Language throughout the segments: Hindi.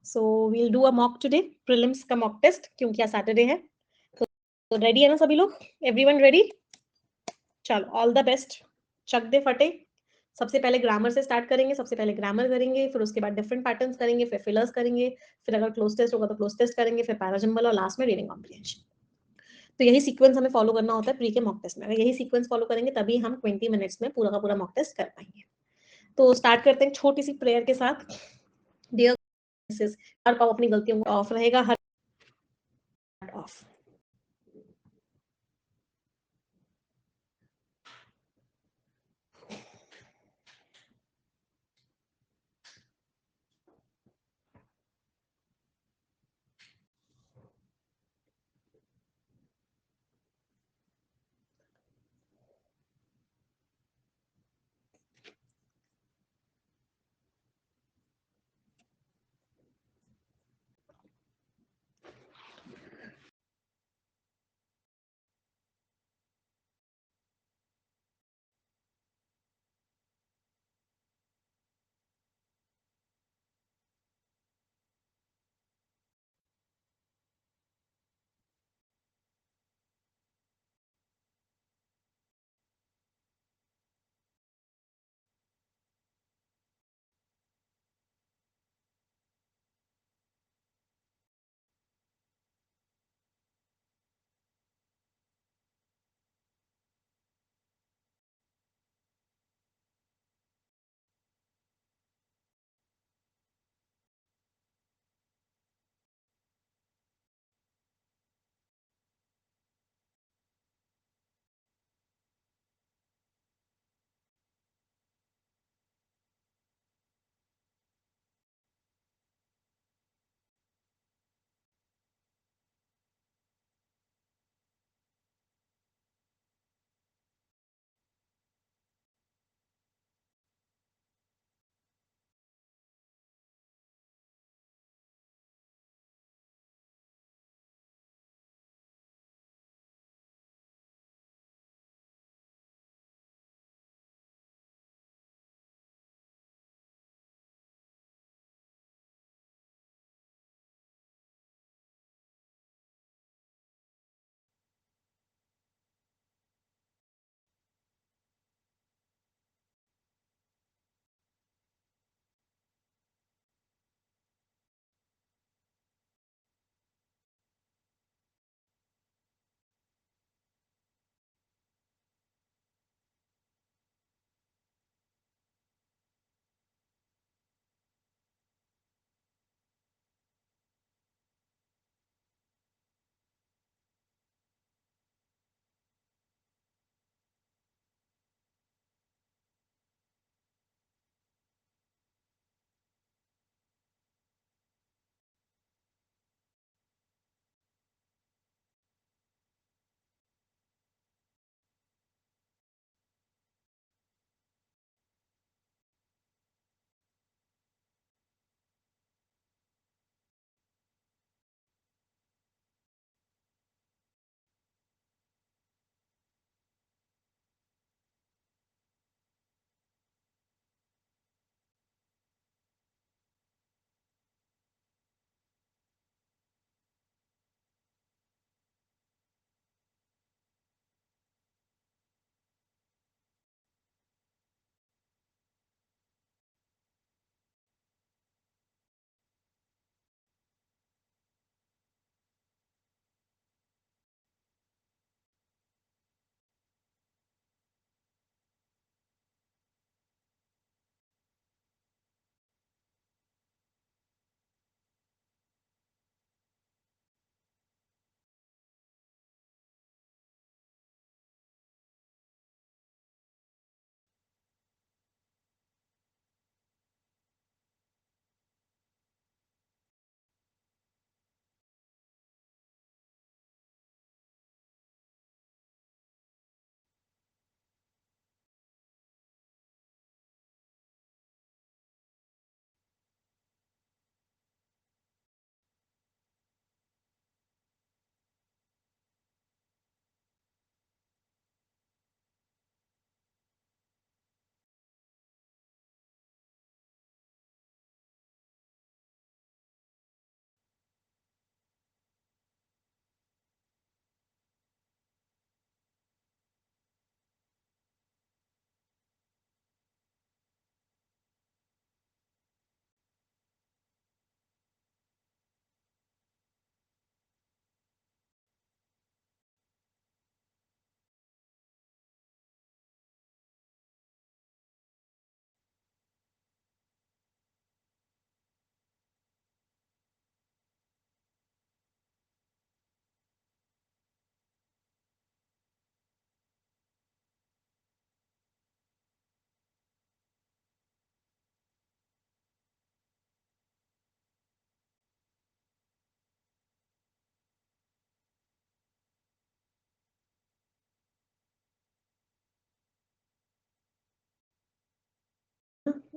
So we'll do a mock today, prelims का मॉक टेस्ट, क्योंकि आज सैटरडे है। तो रेडी है ना सभी लोग? Everyone ready? चलो, ऑल द बेस्ट, चक दे फटे। सबसे पहले ग्रामर से स्टार्ट करेंगे, सबसे पहले ग्रामर करेंगे, फिर उसके बाद डिफरेंट पैटर्न्स करेंगे, फिर फिलर्स करेंगे, फिर अगर क्लोज टेस्ट होगा तो क्लोज टेस्ट करेंगे, फिर पैराजम्बल और लास्ट में रीडिंग कॉम्प्रिहेंशन। तो यही सीक्वेंस हमें फॉलो करना होता है प्री के मॉक टेस्ट में। अगर यही सीक्वेंस फॉलो करेंगे तभी हम 20 मिनट्स में पूरा का पूरा मॉक टेस्ट कर पाएंगे। तो स्टार्ट करते हैं छोटी सी प्रेयर के साथ। डियर हर पाओ अपनी गलतियों को, ऑफ रहेगा, हर off.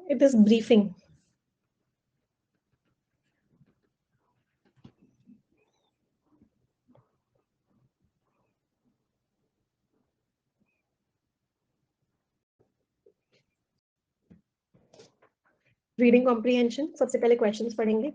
It is briefing. Reading comprehension, सबसे पहले क्वेश्चंस पढ़ेंगे.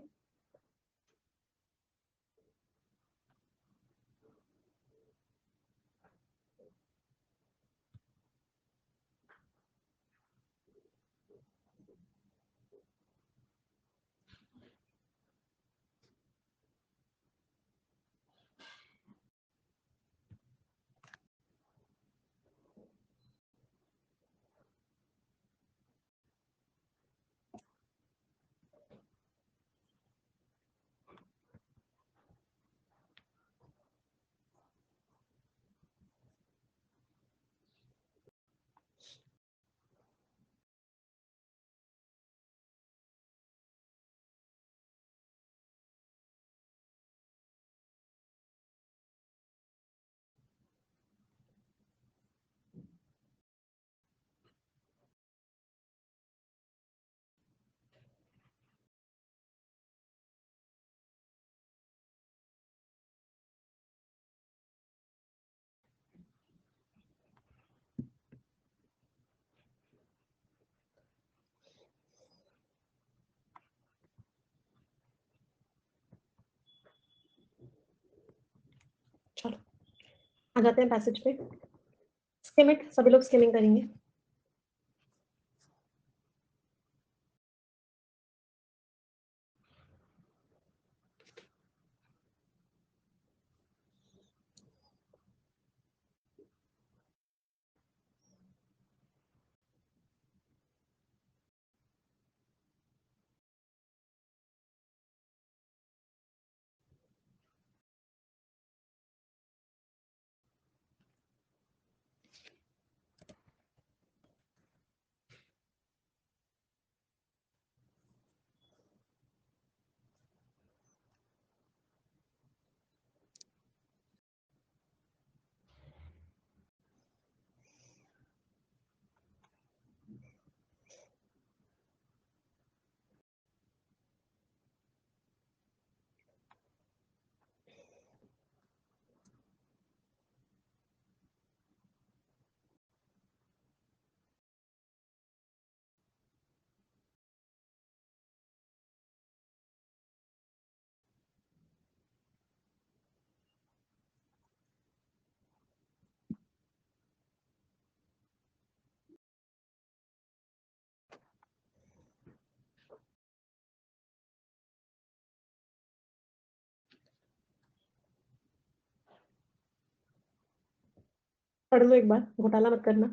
चलो आ जाते हैं पैसेज पे. स्किम इट, सभी लोग स्किमिंग करेंगे. पढ़ लो एक बार, घोटाला मत करना.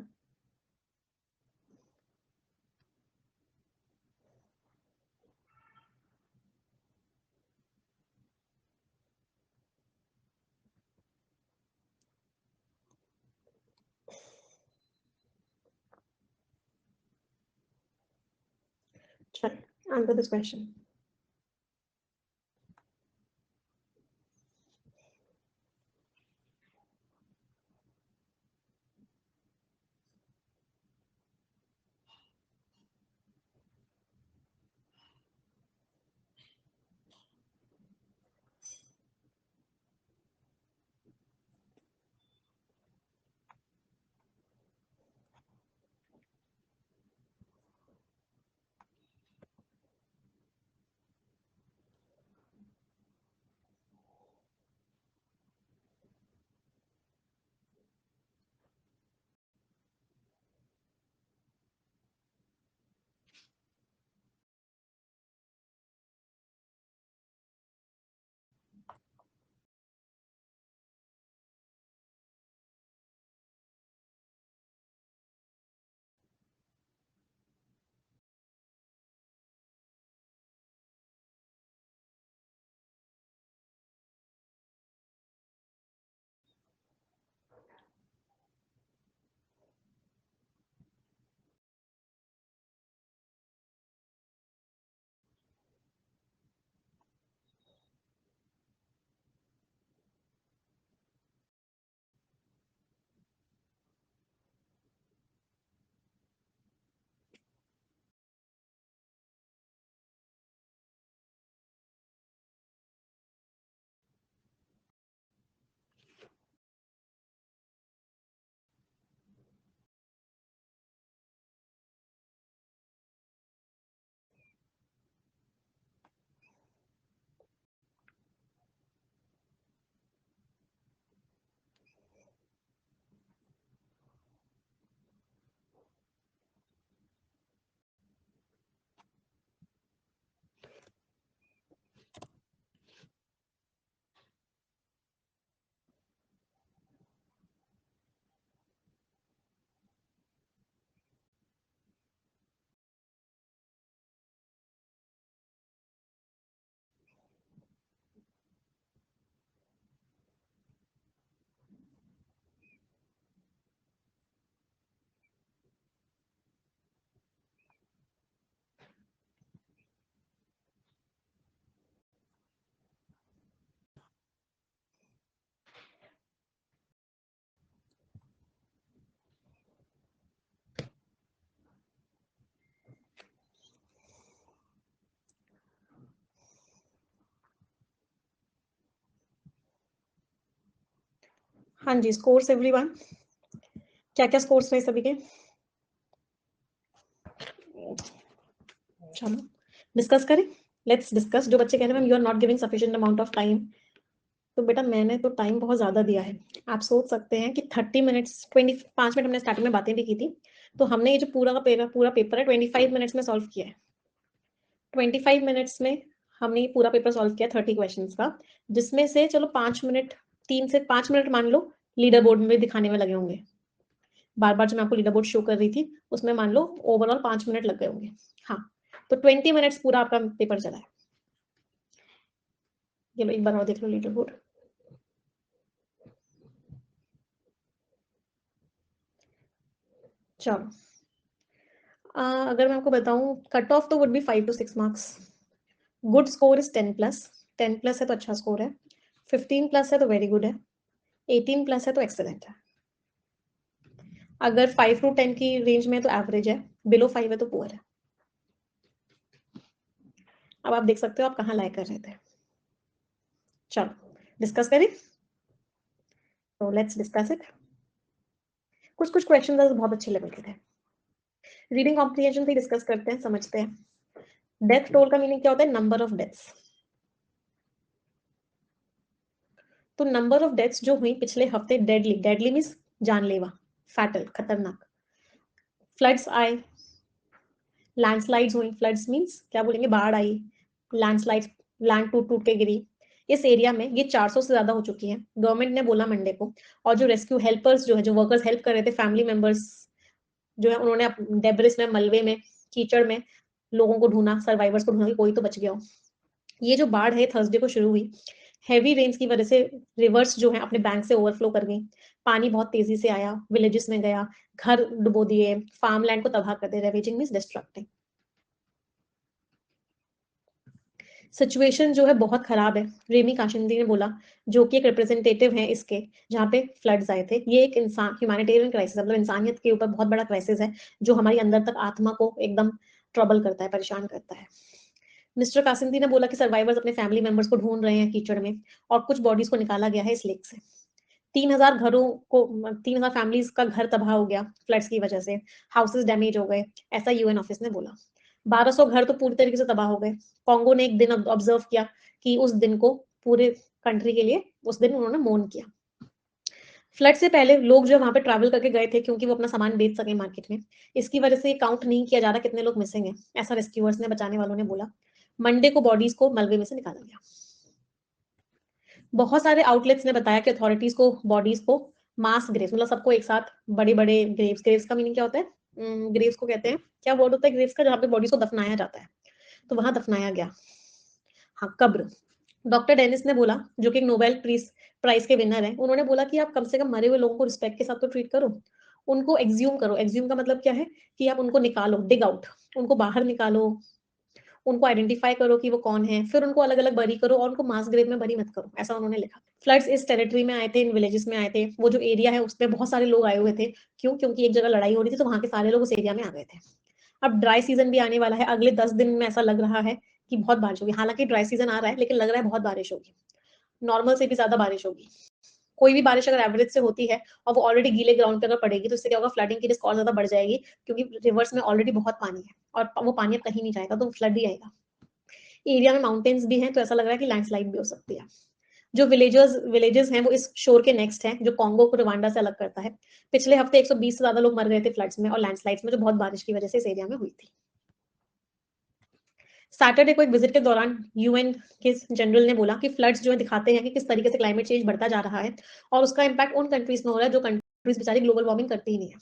चल, आंसर दिस क्वेश्चन. हाँ जी, स्कोर्स एवरीवन, क्या क्या स्कोर्स रहे सभी के? चलो डिस्कस करें, लेट्स डिस्कस। जो बच्चे कह रहे हैं ma'am you are not giving sufficient amount of time, तो बेटा मैंने तो टाइम बहुत ज़्यादा दिया है। आप सोच सकते हैं कि 30 मिनट्स 25 मिनट हमने स्टार्टिंग में बातें भी की थी, तो हमने ये जो पूरा पेपर है 25 मिनट्स में सॉल्व किया है। 25 मिनट्स में हमने ये पूरा पेपर सॉल्व किया 30 क्वेश्चंस का, जिसमें से चलो 5 मिनट, 3 से 5 मिनट मान लो लीडर बोर्ड में भी दिखाने में लगे होंगे। बार बार जो मैं आपको लीडर बोर्ड शो कर रही थी उसमें मान लो ओवरऑल 5 मिनट लग गए होंगे। हाँ, तो 20 मिनट्स पूरा आपका पेपर चला है। ये लो एक बार और देख लो लीडर बोर्ड। चलो अगर मैं आपको बताऊं, कट ऑफ तो would be 5 to 6 marks. Good score is 10+। 10+ है तो अच्छा स्कोर है, 15+ है तो वेरी गुड है, 18+ है तो एक्सेलेंट है। अगर 5 to 10 की रेंज में है तो एवरेज है, बिलो 5 है तो पुअर है। अब आप देख सकते हो आप कहाँ लाइक कर रहे थे। चलो डिस्कस करें, तो लेट्स डिस्कस इट। कुछ कुछ क्वेश्चन बहुत अच्छे लेवल के थे। रीडिंग कॉम्प्रिहेंशन भी डिस्कस करते हैं, समझते हैं। डेथ टोल का मीनिंग क्या होता है? Number of deaths. तो नंबर ऑफ डेथ्स जो हुई पिछले हफ्ते, डेडली, डेडली मीन्स जानलेवा, फैटल, खतरनाक। फ्लड्स आए, लैंडस्लाइड्स हुई। फ्लड्स मीन्स क्या बोलेंगे? बाढ़ आई, लैंडस्लाइड, लैंड टूट टूट के गिरी। इस एरिया में ये 400 से ज्यादा हो चुकी है, गवर्नमेंट ने बोला मंडे को। और जो रेस्क्यू हेल्पर्स जो है, जो वर्कर्स हेल्प कर रहे थे, फैमिली मेंबर्स जो है, उन्होंने डेब्रिस में, मलबे में, कीचड़ में लोगों को ढूंढा, सर्वाइवर्स को ढूंढा कि कोई तो बच गया हो। ये जो बाढ़ है थर्सडे को शुरू हुई, हैवी रेन्स की वजह से रिवर्स जो है अपने बैंक से ओवरफ्लो कर गई। पानी बहुत तेजी से आया, विलेजेस में गया, घर डुबो दिए, फार्म लैंड को तबाह कर दे। रेवेजिंग मीन्स डिस्ट्रक्टिंग। सिचुएशन जो है बहुत खराब है, रेमी काशिंदी ने बोला, जो कि एक रिप्रेजेंटेटिव है इसके, जहाँ पे फ्लड्स आए थे। ये एक इंसान ह्यूमैनिटेरियन क्राइसिस, मतलब इंसानियत के ऊपर बहुत बड़ा क्राइसिस है, जो हमारी अंदर तक आत्मा को एकदम ट्रबल करता है, परेशान करता है। मिस्टर कासिंदी ने बोला कि सर्वाइवर्स अपने फैमिली मेंबर्स को ढूंढ रहे हैं कीचड़ में, और कुछ बॉडीज को निकाला गया है इस लेक से। 3,000 घरों को, 3,000 फैमिलीज का घर तबाह हो गया फ्लड्स की वजह से, हाउसेस डैमेज हो गए, ऐसा यूएन ऑफिस ने बोला। 1200 घर तो पूरी तरीके से तबाह हो गए। कांगो ने एक दिन ऑब्जर्व किया कि उस दिन को पूरे कंट्री के लिए उस दिन उन्होंने मौन किया। फ्लड से पहले लोग जो वहां पे ट्रैवल करके गए थे, क्योंकि वो अपना सामान बेच सके मार्केट में। इसकी वजह से काउंट नहीं किया जा रहा कितने लोग मिसिंग है, ऐसा रेस्क्यूअर्स ने, बचाने वालों ने बोला। मंडे को बॉडीज को मलबे में से निकाला गया। बहुत सारे आउटलेट्स ने बताया कि अथॉरिटीज को बॉडीज को मास ग्रेव्स, मतलब सबको एक साथ, बड़े बड़े ग्रेव्स, ग्रेव्स का मीनिंग क्या होता है? ग्रेव्स को कहते हैं, क्या वर्ड होता है ग्रेव्स का, जहाँ पे बॉडीज को दफनाया जाता है, तो वहां दफनाया गया। हाँ, कब्र। डॉक्टर डेनिस ने बोला, जो कि एक नोबेल प्राइज के विनर है, उन्होंने बोला कि आप कम से कम मरे हुए लोगों को रिस्पेक्ट के साथ तो ट्रीट करो। उनको एक्ज्यूम करो। एक्ज्यूम का मतलब क्या है? कि आप उनको निकालो, डिग आउट, उनको बाहर निकालो, उनको आइडेंटिफाई करो कि वो कौन है, फिर उनको अलग अलग बरी करो, और उनको मास ग्रेव में बरी मत करो, ऐसा उन्होंने लिखा। फ्लड्स इस टेरिटरी में आए थे, इन विलेजेस में आए थे। वो जो एरिया है उसमें बहुत सारे लोग आए हुए थे। क्यों? क्योंकि एक जगह लड़ाई हो रही थी, तो वहां के सारे लोग उस एरिया में आ गए थे। अब ड्राई सीजन भी आने वाला है, अगले 10 दिन में ऐसा लग रहा है कि बहुत बारिश होगी। हालांकि ड्राई सीजन आ रहा है, लेकिन लग रहा है बहुत बारिश होगी, नॉर्मल से भी ज्यादा बारिश होगी। कोई भी बारिश अगर एवरेज से होती है और वो ऑलरेडी गीले ग्राउंड पे अगर पड़ेगी, तो इससे क्या होगा? फ्लडिंग की रिस्क और ज्यादा बढ़ जाएगी, क्योंकि रिवर्स में ऑलरेडी बहुत पानी है और वो पानी अब कहीं नहीं जाएगा, तो फ्लड ही आएगा। एरिया में माउंटेन्स भी हैं, तो ऐसा लग रहा है कि लैंडस्लाइड भी हो सकती है। जो विलेजेस हैं वो इस शोर के नेक्स्ट हैं, जो कॉन्गो को रवांडा से अलग करता है। पिछले हफ्ते 120 से ज्यादा लोग मर गए थे फ्लड्स में और लैंडस्लाइड्स में, जो बहुत बारिश की वजह से इस एरिया में हुई थी। सैटरडे को एक विजिट के दौरान यूएन के जनरल ने बोला कि फ्लड्स जो है दिखाते हैं कि किस तरीके से क्लाइमेट चेंज बढ़ता जा रहा है, और उसका इम्पैक्ट उन कंट्रीज में हो रहा है जो कंट्रीज बेचारी ग्लोबल वार्मिंग करती ही नहीं है।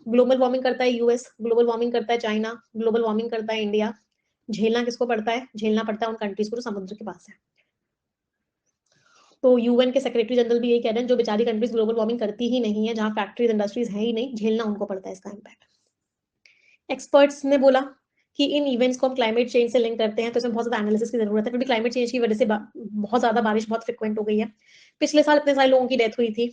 ग्लोबल वार्मिंग करता है यूएस, ग्लोबल वार्मिंग करता है चाइना, ग्लोबल वार्मिंग करता है इंडिया। झेलना किसको पड़ता है? झेलना पड़ता है उन कंट्रीज को जो समुद्र के पास है। तो यूएन के सेक्रेटरी जनरल भी यही कह रहे हैं, जो बेचारी कंट्रीज ग्लोबल वार्मिंग करती ही नहीं है, जहां फैक्ट्रीज इंडस्ट्रीज है ही नहीं, झेलना उनको पड़ता है इसका इम्पैक्ट। एक्सपर्ट्स ने बोला कि इन इवेंट्स को हम क्लाइमेट चेंज से लिंक करते हैं, तो इसमें बहुत ज्यादा एनालिसिस की जरूरत है, क्योंकि क्लाइमेट चेंज की वजह से बहुत ज्यादा बारिश बहुत फ्रिक्वेंट हो गई है। पिछले साल इतने सारे लोगों की डेथ हुई थी।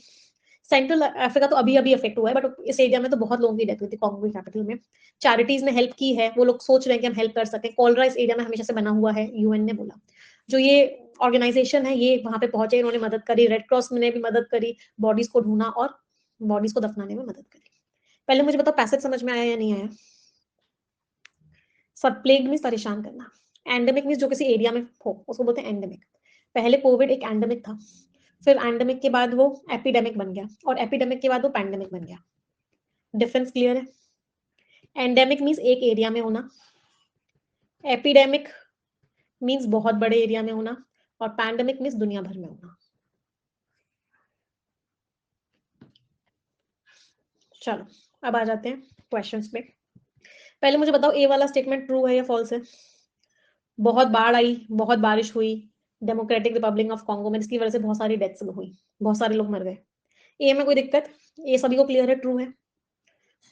सेंट्रल अफ्रीका तो अभी अभी अफेक्ट हुआ है, बट इस एरिया में तो बहुत लोगों की डेथ हुई थी, कॉन्गो की कैपिटल में। चैरिटीज ने हेल्प की है, वो लोग सोच रहे हैं कि हम हेल्प कर सकें। कॉलरा इस एरिया में हमेशा से बना हुआ है, यूएन ने बोला। जो ये ऑर्गेनाइजेशन है, ये वहां पे पहुंचे, इन्होंने मदद करी, रेड क्रॉस ने भी मदद करी, बॉडीज को ढूंढा और बॉडीज को दफनाने में मदद करी। पहले मुझे बताओ पैसेज समझ में आया या नहीं आया? सब प्लेग मीन्स परेशान करना, एंडेमिक मीन्स जो किसी एरिया में हो उसको बोलते हैं एंडेमिक। पहले कोविड एक एंडेमिक था, फिर एंडेमिक के बाद वो एपिडेमिक बन गया, और एपिडेमिक के बाद वो पैंडेमिक बन गया। डिफरेंस क्लियर है? एंडेमिक मीन्स एक एरिया में होना, एपिडेमिक मीन्स बहुत बड़े एरिया में होना, और पैंडेमिक मीन्स दुनिया भर में होना। चलो अब आ जाते हैं क्वेश्चंस पे। पहले मुझे बताओ ए वाला स्टेटमेंट ट्रू है या फॉल्स है? बहुत बाढ़ आई, बहुत बारिश हुई डेमोक्रेटिक रिपब्लिक ऑफ कॉन्गो में, इसकी वजह से बहुत सारी डेथ्स हुई, बहुत सारे लोग मर गए। ए में कोई दिक्कत? ये सभी को क्लियर है, ट्रू है,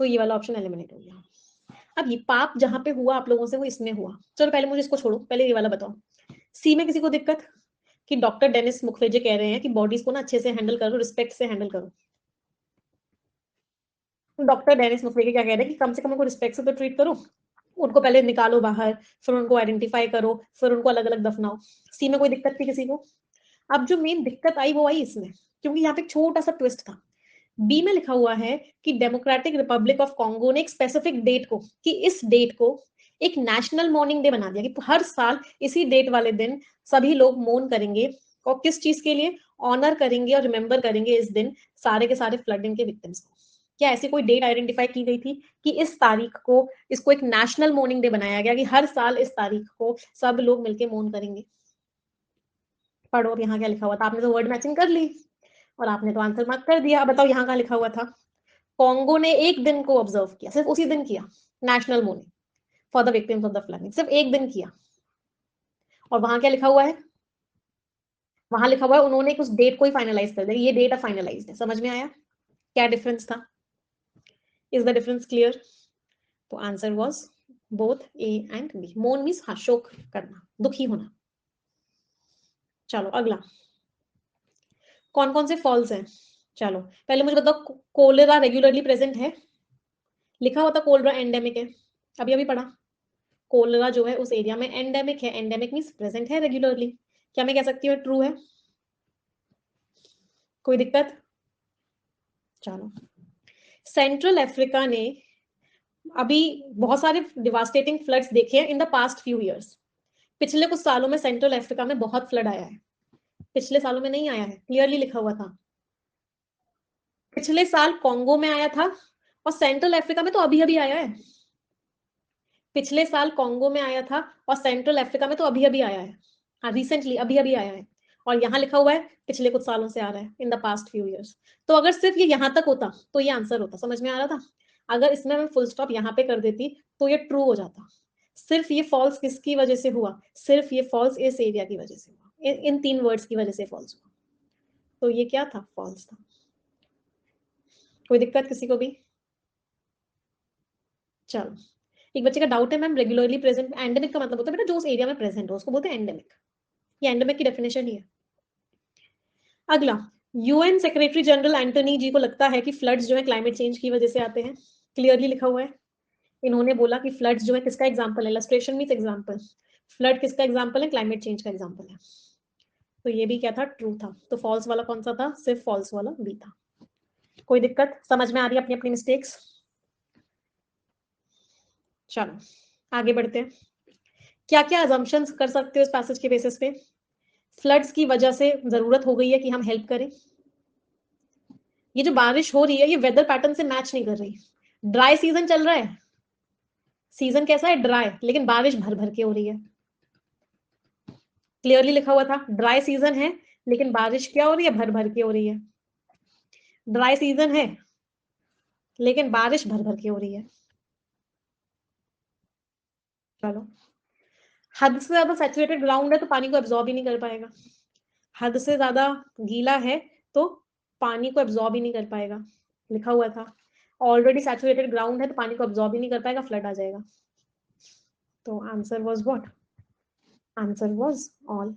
तो ये वाला ऑप्शन एलिमिनेट हो गया। अब ये पाप जहां पे हुआ आप लोगों से वो इसमें हुआ, चलो पहले मुझे इसको छोड़ो, पहले ये वाला बताओ। सी में किसी को दिक्कत? कि डॉक्टर डेनिस मुखर्जी कह रहे हैं कि बॉडीज को ना अच्छे से हैंडल करो, रिस्पेक्ट से हैंडल करो। डॉक्टर डेनिस मुखर्जी क्या कह रहे हैं कि कम से कम उनको रिस्पेक्ट से तो ट्रीट करो, उनको पहले निकालो बाहर, फिर उनको आइडेंटिफाई करो, फिर उनको अलग अलग दफनाओ। सी में कोई दिक्कत थी किसी को? अब जो मेन दिक्कत आई वो आई इसमें, क्योंकि यहाँ पे एक छोटा सा ट्विस्ट था। बी में लिखा हुआ है कि डेमोक्रेटिक रिपब्लिक ऑफ कॉन्गो ने एक स्पेसिफिक डेट को, कि इस डेट को एक नेशनल मॉर्निंग डे बना दिया, कि हर साल इसी डेट वाले दिन सभी लोग मौन करेंगे, और किस चीज के लिए? ऑनर करेंगे और रिमेंबर करेंगे इस दिन सारे के सारे फ्लडिंग के विक्टिम्स को। क्या ऐसी कोई डेट आइडेंटिफाई की गई थी कि इस तारीख को इसको एक नेशनल मॉर्निंग डे बनाया गया, कि हर साल इस तारीख को सब लोग मिलकर मौन करेंगे? पढ़ो अब यहाँ क्या लिखा हुआ था, आपने तो वर्ड मैचिंग कर ली और आपने तो आंसर मार्क कर दिया। अब बताओ यहाँ क्या लिखा हुआ था? कॉन्गो ने एक दिन को ऑब्जर्व किया, सिर्फ उसी दिन किया national morning for the victims of the flooding, सिर्फ एक दिन किया। और वहां क्या लिखा हुआ है? वहां लिखा हुआ है उन्होंने उस डेट को ही फाइनलाइज कर दिया, ये डेट अब फाइनलाइज है। समझ में आया क्या डिफरेंस था? Is the difference clear? तो answer was both A and B. Moan means हाँ, शोक करना, दुखी होना। चलो अगला, कौन कौन से फॉल्स हैं? चलो पहले मुझे बताओ, कोलेरा रेगुलरली प्रेजेंट है? लिखा हुआ था कोलेरा एंडेमिक है, अभी अभी पढ़ा। कोलेरा जो है उस एरिया में एंडेमिक है, एंडेमिक मीन्स प्रेजेंट है रेगुलरली। क्या मैं कह सकती हूँ ट्रू है? कोई दिक्कत? चलो, सेंट्रल अफ्रीका ने अभी बहुत सारे डिवास्टेटिंग फ्लड्स देखे हैं in the past few years. पिछले कुछ सालों में सेंट्रल अफ्रीका में बहुत फ्लड आया है, पिछले सालों में नहीं आया है, क्लियरली लिखा हुआ था। पिछले साल कॉन्गो में आया था, और सेंट्रल अफ्रीका में तो अभी अभी आया है। पिछले साल कॉन्गो में आया था और सेंट्रल अफ्रीका में तो अभी अभी आया है, हाँ रिसेंटली अभी अभी आया है। और यहाँ लिखा हुआ है पिछले कुछ सालों से आ रहा है, in the past few years. तो अगर सिर्फ ये यहाँ तक होता तो ये आंसर होता, समझ में आ रहा था? अगर इसमें मैं फुल स्टॉप यहाँ पे कर देती तो ये ट्रू हो जाता। सिर्फ ये फॉल्स किसकी वजह से हुआ? सिर्फ ये फॉल्स इस एरिया की वजह से हुआ, इन तीन वर्ड्स की वजह से फॉल्स हुआ। तो ये क्या था? फॉल्स था। कोई दिक्कत किसी को भी? चलो, एक बच्चे का डाउट है मैम रेगुलरली प्रेजेंट, एंडेमिक का मतलब होता है बेटा जो उस एरिया में प्रेजेंट हो उसको बोलते हैं एंडेमिक, ये एंडेमिक की डेफिनेशन ही है। अगला, यूएन सेक्रेटरी जनरल एंटोनी जी को लगता है कि फ्लड्स जो है क्लाइमेट चेंज की वजह से आते हैं, क्लियरली लिखा हुआ है। इन्होंने बोला कि फ्लड्स जो है किसका एग्जांपल है? इलस्ट्रेशन मींस एग्जांपल, फ्लड किसका एग्जांपल है? क्लाइमेट चेंज का एग्जांपल है। तो ये भी क्या था? ट्रू था। तो फॉल्स वाला कौन सा था? सिर्फ फॉल्स वाला बी था। कोई दिक्कत? समझ में आ रही है अपनी अपनी मिस्टेक्स? चलो आगे बढ़ते हैं। क्या क्या अजम्पशंस कर सकते हो इस पैसेज के बेसिस पे? फ्लड्स की वजह से जरूरत हो गई है कि हम हेल्प करें। ये जो बारिश हो रही है ये वेदर पैटर्न से मैच नहीं कर रही। ड्राई सीजन चल रहा है, सीजन कैसा है? ड्राई, लेकिन बारिश भर भर के हो रही है। क्लियरली लिखा हुआ था ड्राई सीजन है, लेकिन बारिश क्या हो रही है? भर भर के हो रही है। ड्राई सीजन है लेकिन बारिश भर भर के हो रही है। चलो, हद से ज्यादा सैचुरेटेड ग्राउंड है तो पानी को एब्जॉर्ब ही नहीं कर पाएगा, हद से ज्यादा गीला है तो पानी को एब्जॉर्ब ही नहीं कर पाएगा, लिखा हुआ था। ऑलरेडी सैचुरेटेड ग्राउंड है तो पानी को एब्जॉर्ब ही नहीं कर पाएगा, फ्लड आ जाएगा। तो answer was what? Answer was all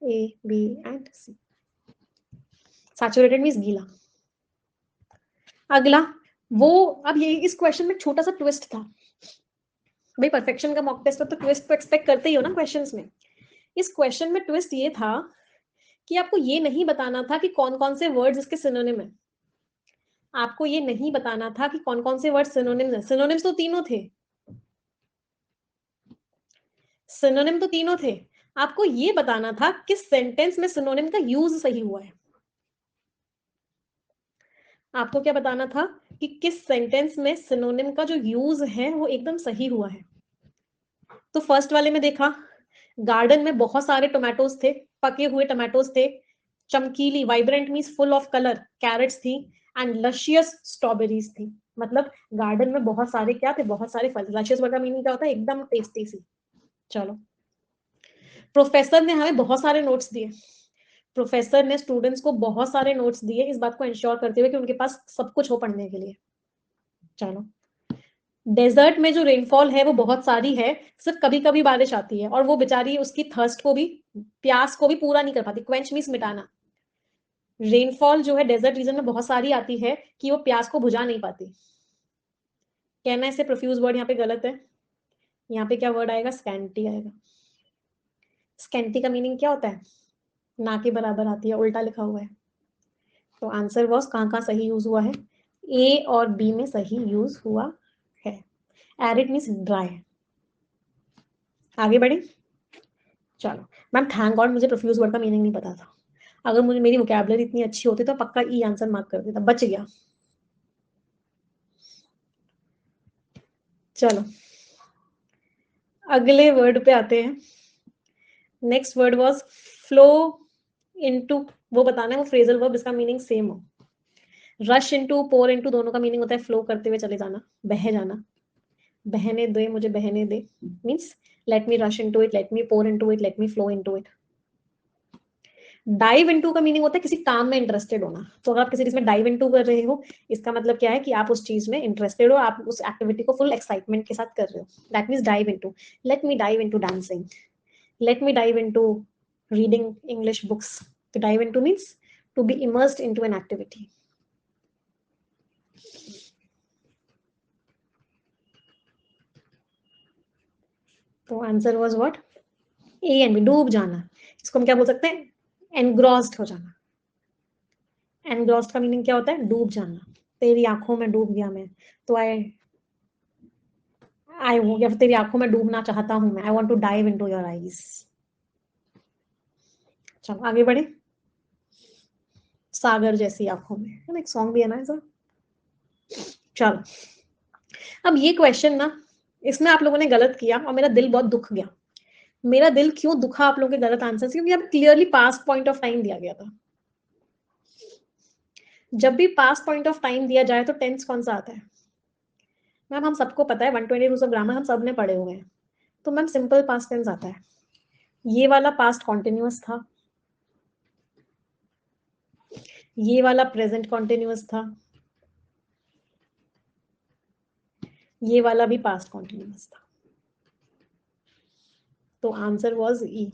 A B and C. Saturated means गीला। अगला, वो अब ये इस क्वेश्चन में छोटा सा ट्विस्ट था। भाई परफेक्शन का मॉक टेस्ट है तो ट्विस्ट तो एक्सपेक्ट करते ही हो ना क्वेश्चंस में। इस क्वेश्चन में ट्विस्ट ये था कि आपको ये नहीं बताना था कि कौन कौन से वर्ड्स इसके सिनोनिम है। आपको ये नहीं बताना था कि कौन कौन से वर्ड सिनोनिम्स है। सिनोनिम्स तो तीनों थे, सिनोनिम तो तीनों थे। आपको ये बताना था किस सेंटेंस में सिनोनिम का यूज सही हुआ है। आपको क्या बताना था कि किस सेंटेंस में सिनोनिम का जो यूज है वो एकदम सही हुआ है। तो फर्स्ट वाले में देखा, गार्डन में बहुत सारे टोमेटोज थे, पके हुए टोमेटोज थे, चमकीली vibrant means full of colour carrots थी, एंड लशियस स्ट्रॉबेरीज थी। मतलब गार्डन में बहुत सारे क्या थे, बहुत सारे फल। लशियस वर्ड का मीनिंग क्या होता है, एकदम टेस्टी सी। चलो, प्रोफेसर ने हमें बहुत सारे नोट्स दिए। प्रोफेसर ने स्टूडेंट्स को बहुत सारे नोट्स दिए, इस बात को इंश्योर करते हुए कि उनके पास सब कुछ हो पढ़ने के लिए। चलो, डेजर्ट में जो रेनफॉल है वो बहुत सारी है, सिर्फ कभी कभी बारिश आती है, और वो बेचारी उसकी थर्स्ट को भी, प्यास को भी पूरा नहीं कर पाती। क्वेंच मीन्स मिटाना। रेनफॉल जो है डेजर्ट रीजन में बहुत सारी आती है कि वो प्यास को बुझा नहीं पाती। कहना है प्रोफ्यूज वर्ड यहाँ पे गलत है। यहाँ पे क्या वर्ड आएगा, स्कैंटी आएगा। स्कैंटी का मीनिंग क्या होता है, ना के बराबर आती है, उल्टा लिखा हुआ है। तो आंसर वॉज कहाँ कहाँ सही यूज हुआ है, ए और बी में सही यूज हुआ है। Arid means dry. आगे बढ़े। चलो मैम, थैंक गॉड मुझे प्रोफ्यूज वर्ड का मीनिंग नहीं पता था। अगर मुझे मेरी वोकैबुलरी इतनी अच्छी होती तो पक्का ई आंसर मार्क कर देता, बच गया। चलो अगले वर्ड पे आते हैं। Next word was flow into. वो बताना है वो फ्रेजल वर्ब इसका मीनिंग सेम हो। रश इनटू, पोर इनटू दोनों का मीनिंग होता है फ्लो करते हुए चले जाना, बह जाना। बहने दे, मुझे बहने दे means let me rush into it, let me pour into it, let me flow into it. Dive into का मीनिंग होता है किसी काम में इंटरेस्टेड होना। तो अगर आप किसी चीज में डाइव इनटू कर रहे हो, इसका मतलब क्या है कि आप उस चीज में इंटरेस्टेड हो, आप उस एक्टिविटी को फुल एक्साइटमेंट के साथ कर रहे हो। That means dive into. Let me dive into dancing, let me dive into reading English books. To dive into means to be immersed into an activity. तो answer was what, A and B. डूब जाना, इसको हम क्या बोल सकते हैं, एनग्रॉस्ड हो जाना। एनग्रॉस्ड का मीनिंग क्या होता है, डूब जाना। तेरी आंखों में डूब गया मैं, तो आई हूँ, या फिर तेरी आंखों में डूबना चाहता हूँ मैं, I want to dive into your eyes. चलो आगे बढ़े। सागर जैसी आंखों में, है ना, एक सॉन्ग भी है ना ऐसा। चलो, अब ये क्वेश्चन ना, इसमें आप लोगों ने गलत किया और मेरा दिल बहुत दुख गया। मेरा दिल क्यों दुखा आप लोगों के गलत आंसर से, क्योंकि अब clearly past point of time दिया गया था। जब भी पास्ट पॉइंट ऑफ टाइम दिया जाए तो टेंस कौन सा आता है मैम, हम सबको पता है 120 रूल्स ऑफ ग्रामर हम सब ने पढ़े हुए हैं। तो मैम सिंपल पास्ट टेंस आता है। ये वाला पास्ट कॉन्टिन्यूअस था, ये वाला प्रेजेंट कॉन्टिन्यूअस था, ये वाला भी पास्ट कॉन्टिन्यूअस था। तो answer was E,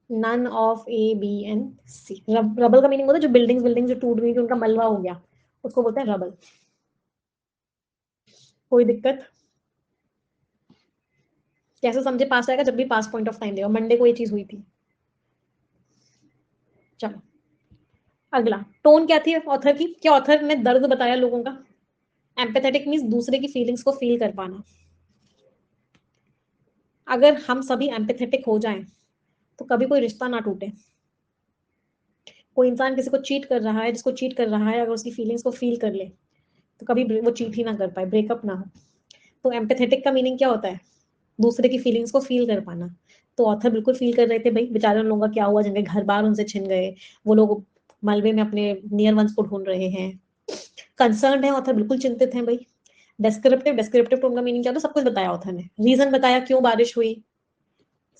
none of A B and C. Rubble का मीनिंग होता है जो बिल्डिंग्स बिल्डिंग जो टूट गई, जो उनका मलबा हो गया, उसको बोलते हैं रबल। कोई दिक्कत, कैसे समझे पास आएगा, जब भी पास पॉइंट ऑफ टाइम देगा। मंडे को ये चीज हुई थी। चलो अगला, टोन क्या थी ऑथर की, क्या ऑथर ने दर्द बताया लोगों का। एम्पैथेटिक मींस दूसरे की फीलिंग्स को फील कर पाना। अगर हम सभी एम्पैथेटिक हो जाएं तो कभी कोई रिश्ता ना टूटे। कोई इंसान किसी को चीट कर रहा है, जिसको चीट कर रहा है, अगर उसकी फीलिंग्स को फील कर ले तो कभी वो चीट ही ना कर पाए, ब्रेकअप ना हो। तो एम्पैथेटिक का मीनिंग क्या होता है, दूसरे की फीलिंग्स को फील कर पाना। तो ऑथर बिल्कुल फील कर रहे थे भाई, बेचारे उन लोगों का क्या हुआ जिनके घर बार उनसे छिन गए, वो लोग मलबे में अपने नियर वंस को ढूंढ रहे हैं। कंसर्न है ऑथर, बिल्कुल चिंतित हैं भाई। डेस्क्रिप्टिव, डेस्क्रिप्टिव टोन का मीनिंग क्या होता है, सब कुछ बताया ऑथर ने, रीजन बताया क्यों बारिश हुई,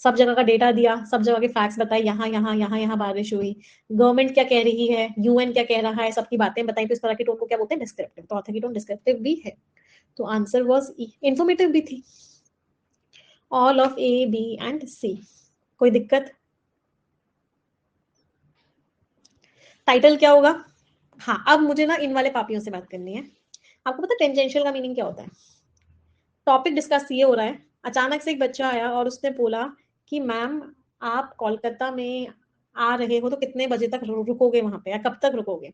सब जगह का डेटा दिया, सब जगह के फैक्ट्स बताए, यहाँ यहाँ यहाँ यहाँ बारिश हुई, गवर्नमेंट क्या कह रही है, यूएन क्या कह रहा है, सबकी बातें बताई। तो इस तरह की टोन को क्या बोलते हैं, डिस्क्रिप्टिव। तो ऑथर की टोन डिस्क्रिप्टिव भी है। तो आंसर वाज ई, इंफॉर्मेटिव भी थी। All of A B and C. कोई दिक्कत, टाइटल क्या होगा। हाँ, अब मुझे ना इन वाले पापियों से बात करनी है। आपको पता है टेंजेंशियल का मीनिंग क्या होता है। टॉपिक डिस्कस ये हो रहा है, अचानक से एक बच्चा आया और उसने बोला कि मैम आप कोलकाता में आ रहे हो तो कितने बजे तक रुकोगे वहां पे, या कब तक रुकोगे?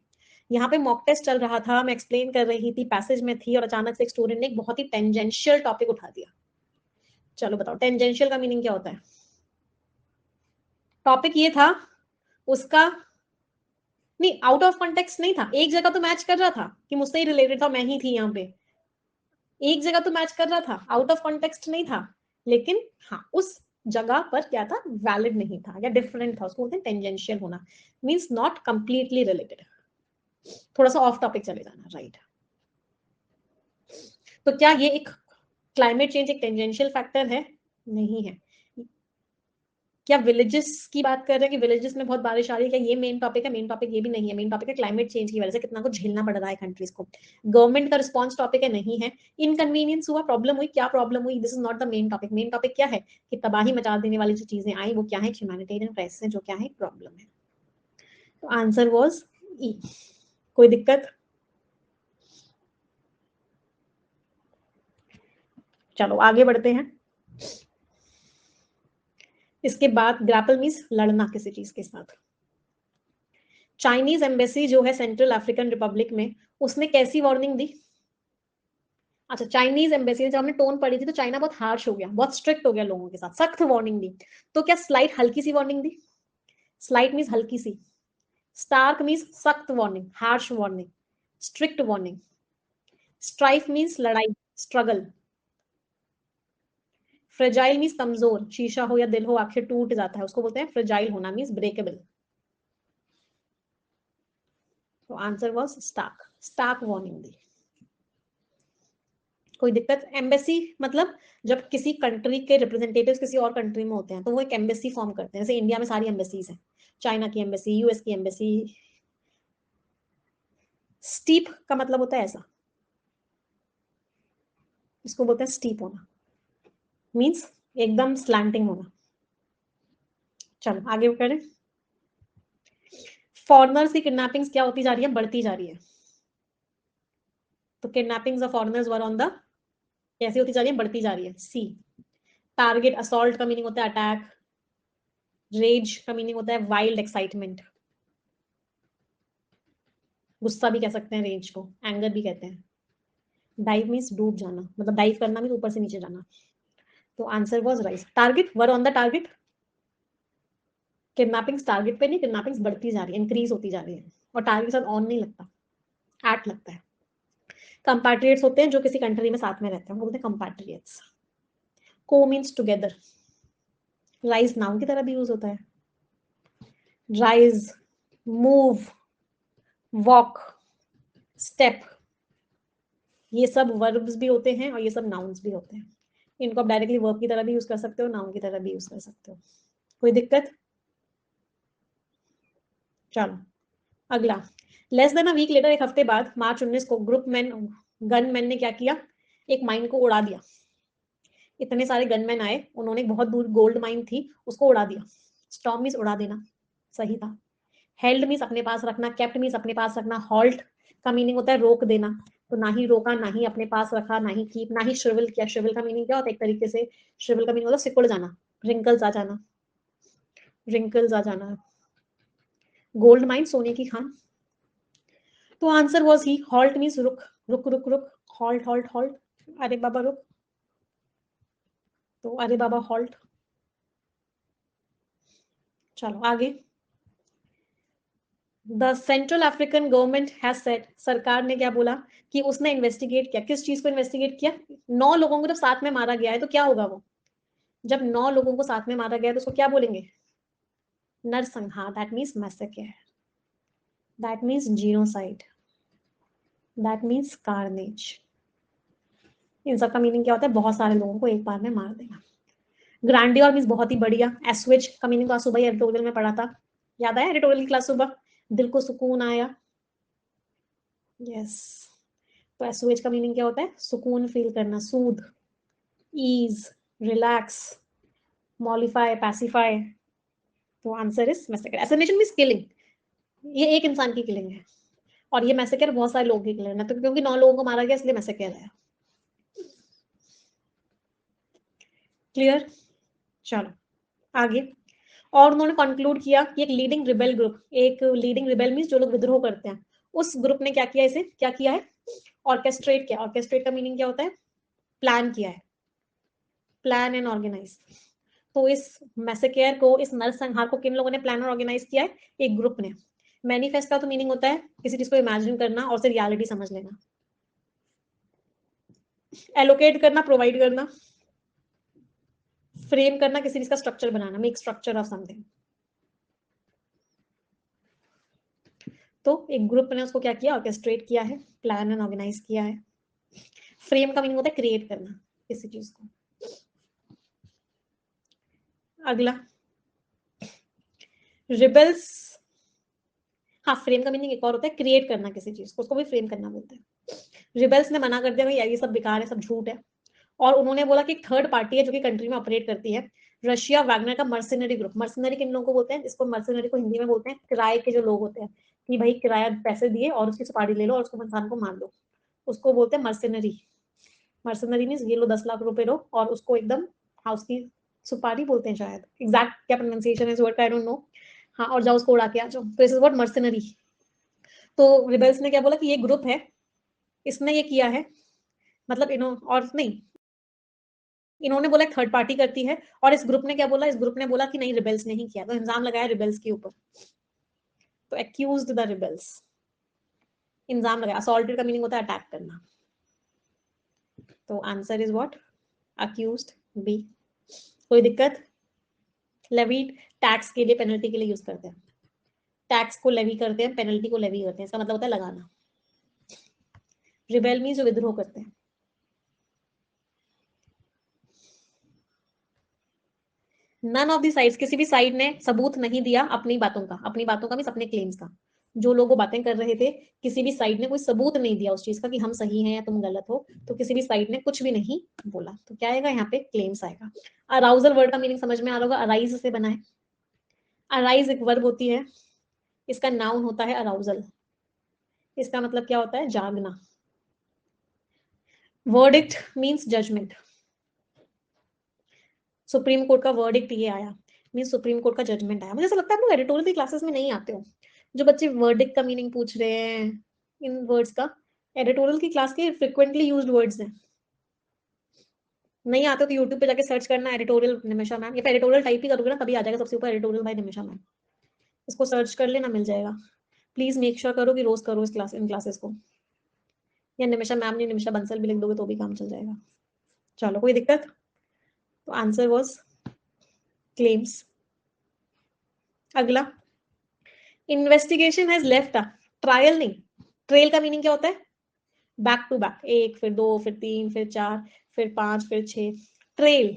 यहाँ पे मॉक टेस्ट चल रहा था, मैं एक्सप्लेन कर रही थी, पैसेज में थी, और अचानक से एक स्टूडेंट ने एक बहुत ही टेंजेंशियल टॉपिक उठा दिया। चलो बताओ टेंजेंशियल का मीनिंग क्या होता है? टॉपिक ये था उसका, नहीं आउट ऑफ कॉन्टेक्स्ट नहीं था, एक जगह तो मैच कर रहा था कि मुझसे ही रिलेटेड था, मैं ही थी यहाँ पे, एक जगह तो मैच कर रहा था, आउट ऑफ कॉन्टेक्स्ट नहीं था, लेकिन हाँ उस जगह पर क्या था, वैलिड नहीं था या डिफरेंट था, उसको बोलते हैं टेंजेंशियल होना, मींस नॉट कंप्लीटली रिलेटेड, थोड़ा सा ऑफ टॉपिक चले जाना, राइट। तो क्या ये एक क्लाइमेट चेंज एक टेंजेंशियल फैक्टर है? नहीं है। क्या विलेजेस की बात कर रहे हैं कि विलेजेस में बहुत बारिश आ रही है, क्या ये मेन टॉपिक है? मेन टॉपिक ये भी नहीं है, मेन टॉपिक है क्लाइमेट चेंज की वजह से कितना कुछ झेलना पड़ रहा है कंट्रीज को, गवर्नमेंट का रिस्पॉन्स टॉपिक है, नहीं है। इनकन्वीनियंस हुआ, प्रॉब्लम हुई, क्या प्रॉब्लम हुई, this is not the main topic. Main topic क्या है कि तबाही मचा देने वाली जो चीजें आई वो क्या है, ह्यूमैनिटेरियन क्राइसिस है, जो क्या है प्रॉब्लम है। तो आंसर वाज ई। कोई दिक्कत? चलो आगे बढ़ते हैं। इसके बाद ग्रैपल मीन्स लड़ना किसी चीज के साथ। चाइनीज एम्बेसी जो है सेंट्रल अफ्रीकन रिपब्लिक में, उसने कैसी वार्निंग दी? अच्छा, चाइनीज एम्बेसी जब हमने टोन पढ़ी थी तो चाइना बहुत हार्श हो गया, बहुत स्ट्रिक्ट हो गया लोगों के साथ, सख्त वार्निंग दी। तो क्या स्लाइट हल्की सी वार्निंग दी? स्लाइट मीन्स हल्की सी, स्टार्क मीन्स सख्त warning, harsh warning, strict warning. Strife means लड़ाई, स्ट्रगल। फ्रेजाइल मीन्स कमजोर, शीशा हो या दिल हो आखिर टूट जाता है, उसको बोलते हैं फ्रेजाइल होना, मीन्स ब्रेकेबल। तो answer was stark, stark warning दी। कोई दिक्कत? एम्बेसी मतलब जब किसी कंट्री के रिप्रेजेंटेटिव्स किसी और कंट्री में होते हैं तो वो एक एम्बेसी फॉर्म करते हैं, जैसे इंडिया में सारी एम्बेसीज हैं, चाइना की एम्बेसी, यूएस की एम्बेसी। स्टीप का मतलब होता है ऐसा, इसको बोलते हैं स्टीप होना, मींस एकदम स्लैंटिंग होना। चलो आगे करें। फॉरेनर्स की किडनैपिंग्स क्या होती जा रही है, बढ़ती जा रही है। तो kidnappings of foreigners were on the, कैसी होती जा रही है, बढ़ती जा रही है। सी। टारगेट असॉल्ट का मीनिंग होता है अटैक, रेज का मीनिंग होता है वाइल्ड एक्साइटमेंट, गुस्सा भी कह सकते हैं रेज को, एंगर भी कहते हैं। डाइव मीन्स डूब जाना, मतलब डाइव करना मीन्स ऊपर से नीचे जाना। तो answer was right, target were on the target. Kidnappings target पे नहीं, किडनैपिंग्स बढ़ती जा रही है, इंक्रीज होती जा रही है, और टारगेट के साथ ऑन नहीं लगता, एट लगता है। कंपैट्रिएट्स होते हैं जो किसी कंट्री में साथ में रहते हैं, वो बोलते हैं कंपैट्रिएट्स। को मीन्स टुगेदर, राइज नाउन की तरह भी यूज होता है, राइज, मूव, वॉक, स्टेप, ये सब वर्ब्स भी होते हैं और ये सब नाउन्स भी होते हैं। इनको आप डायरेक्टली वर्ब की तरह भी यूज कर सकते हो, नाउन की तरह भी यूज कर सकते हो। कोई दिक्कत? चलो अगला। Less than a week later, एक हफ्ते बाद, मार्च 19 को, ग्रुप मैन, गन मैन ने क्या किया, एक माइन को उड़ा दिया। इतने सारे गनमैन आए, उन्होंने बहुत दूर गोल्ड माइन थी उसको उड़ा दिया। स्टॉर्म मीन्स उड़ा देना, सही था। हेल्ड मीन्स अपने पास रखना, केप्ट मीन्स अपने पास रखना, हॉल्ट का मीनिंग होता है रोक देना, तो ना ही रोका, ना ही अपने पास रखा, ना ही कीप, ना ही श्रिवल किया। श्रिवल का मीनिंग क्या होता है, एक तरीके से श्रिवल का मीनिंग होता है सिकुड़ जाना, रिंकल्स आ जाना, रिंकल्स आ जाना। गोल्ड माइन सोने की खान। तो answer was he, halt means रुक, रुक रुक रुक, हॉल्ट हॉल्ट हॉल्ट, अरे बाबा रुक, तो अरे बाबा हॉल्ट। चलो आगे। The central African government has said, सरकार ने क्या बोला कि उसने इन्वेस्टिगेट किया, किस चीज को इन्वेस्टिगेट किया? 9 लोगों को जब साथ में मारा गया है तो क्या होगा वो, जब 9 लोगों को साथ में मारा गया है तो उसको क्या बोलेंगे? नरसंहार, that means massacre, that means genocide, that means carnage. इन सब का मीनिंग क्या होता है, बहुत सारे लोगों को एक बार में मार देना। ग्रैंडियर मीन्स बहुत ही बढ़िया। एस्वेज का मीनिंग तो आज सुबह ही एडिटोरियल में पढ़ा था, याद आया एडिटोरियल की क्लास सुबह, दिल को सुकून आया। यस, तो एसओएच का मीनिंग क्या होता है, सुकून फील करना, soothe, ease, relax, mollify, pacify. तो answer is massacre. Assassination means killing, ये एक इंसान की किलिंग है, और ये मैसेकर बहुत सारे लोगों की किलिंग है, तो क्योंकि 9 लोगों को मारा गया इसलिए मैसेकर है। क्लियर? चलो आगे। और उन्होंने कंक्लूड किया कि एक लीडिंग रिबेल ग्रुप, एक लीडिंग रिबेल मींस जो लोग विद्रोह करते हैं, उस ग्रुप ने क्या किया, इसे क्या किया है, ऑर्केस्ट्रेट किया। ऑर्केस्ट्रेट का मीनिंग क्या होता है, प्लान किया है, प्लान एंड ऑर्गेनाइज। तो इस मैसेकेयर को, इस नरसंहार को किन लोगों ने प्लान और ऑर्गेनाइज किया है, एक ग्रुप ने। मैनिफेस्ट का तो मीनिंग होता है किसी चीज को इमेजिन करना और उसे रियलिटी समझ लेना। एलोकेट करना, प्रोवाइड करना, फ्रेम करना, किसी चीज का structure banana, make structure of something. तो एक ग्रुप ने उसको क्या किया, ऑर्केस्ट्रेट किया है, प्लान एंड ऑर्गेनाइज किया है। फ्रेम का मीनिंग होता है क्रिएट करना किसी चीज को। अगला रिबेल्स, हाँ फ्रेम का मीनिंग एक और होता है क्रिएट करना किसी चीज को, उसको भी फ्रेम करना बोलते हैं। रिबेल्स ने मना कर दिया यार ये सब बेकार है, सब झूठ है, और उन्होंने बोला कि एक थर्ड पार्टी है जो कि कंट्री में ऑपरेट करती है, रशिया वैगनर का मर्सिनरी ग्रुप। मर्सिनरी किन लोगों को बोलते हैं, इसको मर्सिनरी को हिंदी में बोलते हैं किराए के जो लोग होते हैं, कि भाई किराया पैसे दिए और उसकी सुपारी ले लो और उसको इंसान को मार दो, उसको बोलते हैं मर्सिनरी। मर्सिनरी मींस ये लो 10 लाख रुपए लो और उसको एकदम, हाँ उसकी सुपारी बोलते हैं शायद, एग्जैक्ट क्या प्रोनाउंसिएशन है इस वर्ड का आई डोंट नो, हाँ, और जाओ उसको उड़ा के आ जाओ, तो दिस इज व्हाट मर्सिनरी। तो रिबेल्स ने क्या बोला कि ये ग्रुप है, इसने ये किया है, मतलब और नहीं, इन्होंने बोला थर्ड पार्टी करती है, और इस ग्रुप ने क्या बोला, इस ग्रुप ने बोला कि नहीं रिबेल्स ने ही किया, तो इल्जाम लगाया रिबेल्स के ऊपर। तो एक्यूज्ड द रिबेल्स, इल्जाम लगाया। असॉल्टेड का मीनिंग होता है अटैक करना। तो answer is what, accused, be. कोई दिक्कत? लेवी टैक्स के लिए, पेनल्टी के लिए यूज करते हैं, टैक्स को लेवी करते हैं, पेनल्टी को लेवी करते हैं, इसका मतलब होता है लगाना। रिबेल मींस जो विद्रोह करते हैं। नन ऑफ दी साइड्स, किसी भी साइड ने सबूत नहीं दिया अपनी बातों का, अपनी बातों का मींस अपने क्लेम्स का। जो लोग वो बातें कर रहे थे, किसी भी साइड ने कोई सबूत नहीं दिया उस चीज का कि हम सही हैं या तुम गलत हो, तो किसी भी साइड ने कुछ भी नहीं बोला। तो क्या आएगा यहाँ पे, क्लेम्स आएगा। अराउजल वर्ड का मीनिंग समझ में आ रहा होगा, अराइज से बना है। अराइज एक वर्ब होती है, इसका नाउन होता है अराउजल, इसका मतलब क्या होता है, जागना। Verdict means judgement, supreme court का वर्डिक्ट ये आया, मींस सुप्रीम कोर्ट का जजमेंट आया। मुझे ऐसा लगता है आप लोग एडिटोरियल की क्लासेस में नहीं आते हो, जो बच्चे वर्डिक्ट का मीनिंग पूछ रहे हैं इन वर्ड्स का, एडिटोरियल की क्लास के फ्रिक्वेंटली यूज्ड वर्ड्स हैं। नहीं आते तो यूट्यूब पे जाके सर्च करना एडिटोरियल निमिषा मैम, या फिर एडिटोरियल टाइप ही करोगे ना तभी आ जाएगा सबसे ऊपर एडिटोरियल बाय निमिषा मैम, इसको सर्च कर लेना मिल जाएगा। प्लीज मेक श्योर करो कि रोज करो इस क्लास, इन क्लासेस को, या निमिषा मैम नहीं निमिषा बंसल भी लिख दोगे तो भी काम चल जाएगा। चलो कोई दिक्कत? तो आंसर वाज क्लेम्स। अगला, investigation has left a, trial नहीं, ट्रेल का मीनिंग क्या होता है, बैक टू बैक, एक फिर दो फिर तीन फिर चार फिर पांच फिर छह, ट्रेल